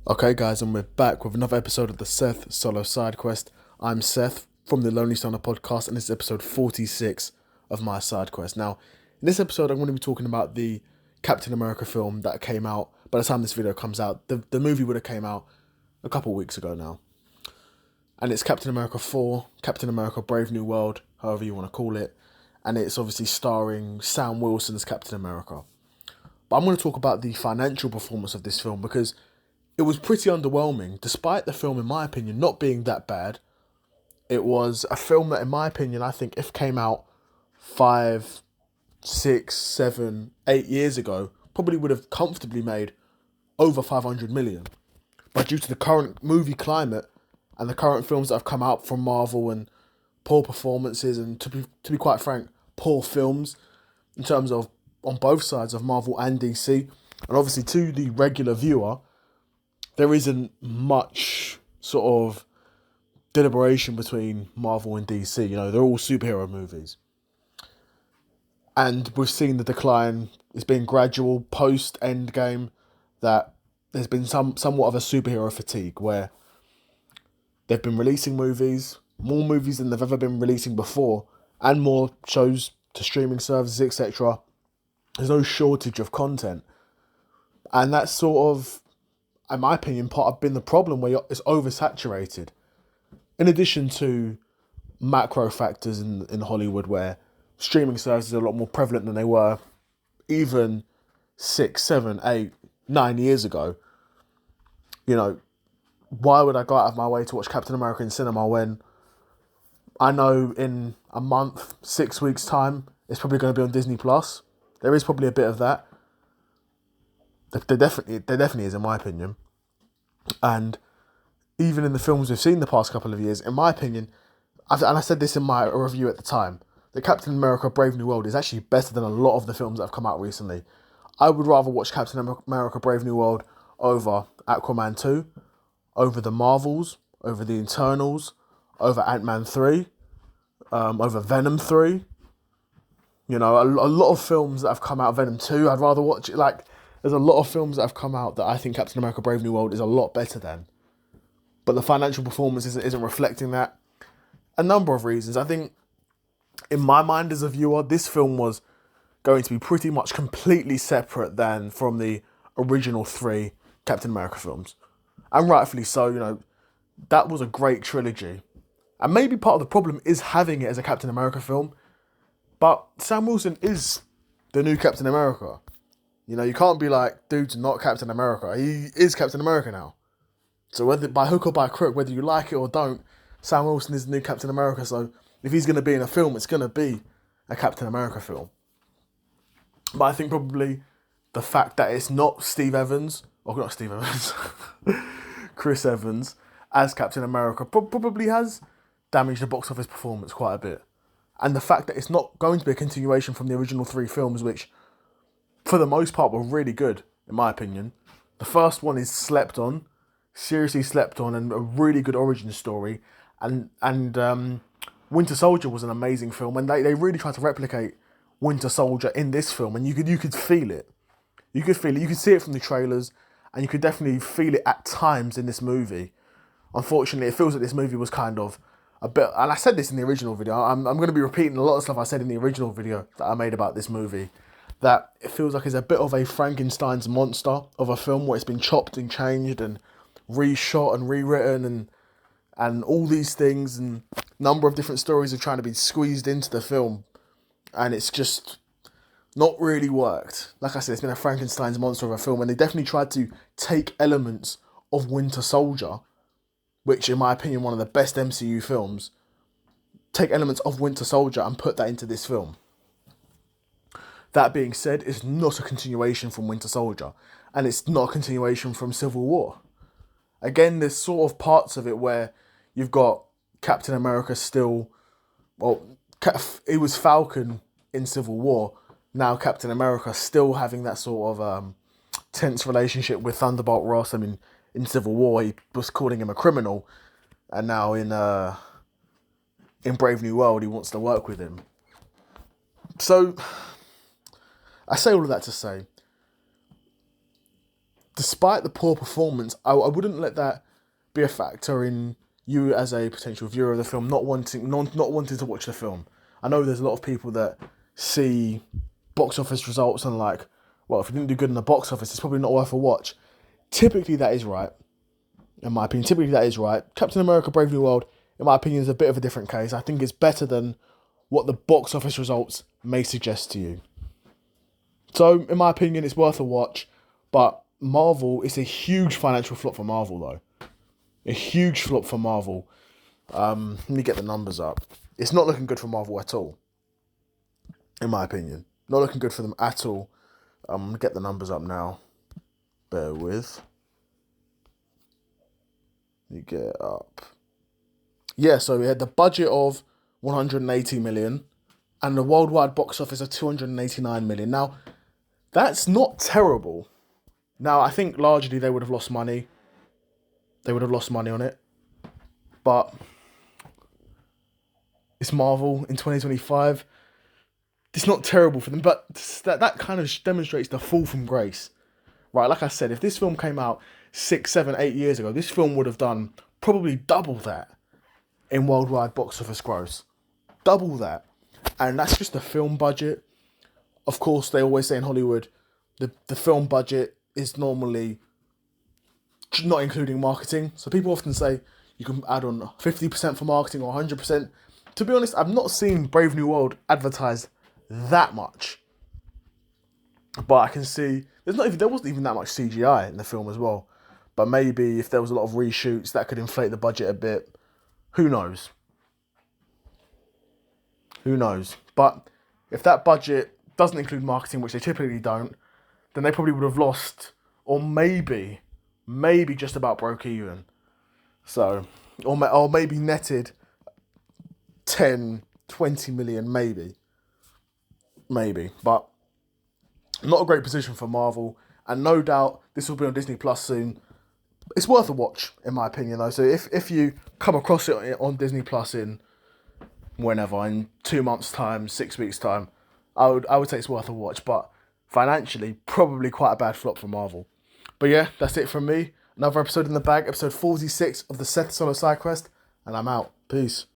Okay, guys, and we're back with another episode of the Seth Solo Side Quest. I'm Seth from the Lonely Stoner podcast, and this is episode 46 of my side quest. Now, in this episode, I'm going to be talking about the Captain America film that came out. By the time this video comes out, the movie would have came out a couple of weeks ago now. And it's Captain America 4, Captain America Brave New World, however you want to call it. And it's obviously starring Sam Wilson as Captain America. But I'm going to talk about the financial performance of this film because it was pretty underwhelming, despite the film, in my opinion, not being that bad. It was a film that, in my opinion, I think if came out 5, 6, 7, 8 years ago, probably would have comfortably made over 500 million. But due to the current movie climate and the current films that have come out from Marvel and poor performances and, to be quite frank, poor films in terms of on both sides of Marvel and DC, and obviously to the regular viewer, there isn't much sort of deliberation between Marvel and DC. You know, they're all superhero movies. And we've seen the decline. It's been gradual post Endgame that there's been somewhat of a superhero fatigue where they've been releasing movies, more movies than they've ever been releasing before, and more shows to streaming services, etc. There's no shortage of content. And that's sort of, in my opinion, part of been the problem where it's oversaturated. In addition to macro factors in Hollywood where streaming services are a lot more prevalent than they were even 6, 7, 8, 9 years ago. You know, why would I go out of my way to watch Captain America in cinema when I know in a month, 6 weeks time, it's probably going to be on Disney Plus? There is probably a bit of that. There definitely is, in my opinion. And even in the films we've seen the past couple of years, in my opinion, and I said this in my review at the time, that Captain America Brave New World is actually better than a lot of the films that have come out recently. I would rather watch Captain America Brave New World over Aquaman 2, over the Marvels, over the Eternals, over Ant-Man 3, over Venom 3. You know, a lot of films that have come out, Venom 2, I'd rather watch it. Like, there's a lot of films that have come out that I think Captain America Brave New World is a lot better than. But the financial performance isn't reflecting that. A number of reasons. I think, in my mind as a viewer, this film was going to be pretty much completely separate than from the original 3 Captain America films. And rightfully so, you know, that was a great trilogy. And maybe part of the problem is having it as a Captain America film. But Sam Wilson is the new Captain America. You know, you can't be like, dude's not Captain America. He is Captain America now. So whether by hook or by crook, whether you like it or don't, Sam Wilson is the new Captain America. So if he's going to be in a film, it's going to be a Captain America film. But I think probably the fact that it's not Steve Evans, or not Steve Evans, Chris Evans as Captain America probably has damaged the box office performance quite a bit. And the fact that it's not going to be a continuation from the original 3 films, which for the most part were really good, in my opinion. The first one is slept on, seriously slept on, and a really good origin story. And Winter Soldier was an amazing film, and they really tried to replicate Winter Soldier in this film, and you could feel it. You could feel it. You could see it from the trailers, and you could definitely feel it at times in this movie. Unfortunately, it feels like this movie was kind of a bit, and I said this in the original video, I'm going to be repeating a lot of stuff I said in the original video that I made about this movie, that it feels like it's a bit of a Frankenstein's monster of a film where it's been chopped and changed and reshot and rewritten and all these things, and a number of different stories are trying to be squeezed into the film, and it's just not really worked. Like I said, it's been a Frankenstein's monster of a film, and they definitely tried to take elements of Winter Soldier, which in my opinion one of the best MCU films, take elements of Winter Soldier and put that into this film. That being said, it's not a continuation from Winter Soldier, and it's not a continuation from Civil War. Again, there's sort of parts of it where you've got Captain America still, well, it was Falcon in Civil War, now Captain America still having that sort of tense relationship with Thunderbolt Ross. I mean, in Civil War, he was calling him a criminal, and now in Brave New World, he wants to work with him. So, I say all of that to say, despite the poor performance, I wouldn't let that be a factor in you as a potential viewer of the film not wanting to watch the film. I know there's a lot of people that see box office results and like, well, if it didn't do good in the box office, it's probably not worth a watch. Typically, that is right. In my opinion, typically that is right. Captain America: Brave New World, in my opinion, is a bit of a different case. I think it's better than what the box office results may suggest to you. So, in my opinion, it's worth a watch. But Marvel, it's a huge financial flop for Marvel, though. A huge flop for Marvel. Let me get the numbers up. It's not looking good for Marvel at all. In my opinion. Not looking good for them at all. I'm going to get the numbers up now. Bear with. Let me get it up. Yeah, so we had the budget of 180 million and the worldwide box office of 289 million. Now, that's not terrible. Now, I think largely they would have lost money. They would have lost money on it. But it's Marvel in 2025. It's not terrible for them, but that kind of demonstrates the fall from grace. Right, like I said, if this film came out 6, 7, 8 years ago, this film would have done probably double that in worldwide box office gross. Double that. And that's just the film budget. Of course, they always say in Hollywood, the film budget is normally not including marketing. So people often say you can add on 50% for marketing or 100%. To be honest, I've not seen Brave New World advertised that much. But I can see there wasn't even that much CGI in the film as well. But maybe if there was a lot of reshoots, that could inflate the budget a bit. Who knows? Who knows? But if that budget doesn't include marketing, which they typically don't, then they probably would have lost, or maybe just about broke even. So, or maybe netted 10, 20 million, maybe. But not a great position for Marvel, and no doubt this will be on Disney Plus soon. It's worth a watch, in my opinion, though. So if you come across it on Disney Plus in 2 months' time, 6 weeks' time, I would say it's worth a watch. But financially, probably quite a bad flop for Marvel. But yeah, that's it from me. Another episode in the bag, episode 46 of the Seth Solo Side Quest, and I'm out. Peace.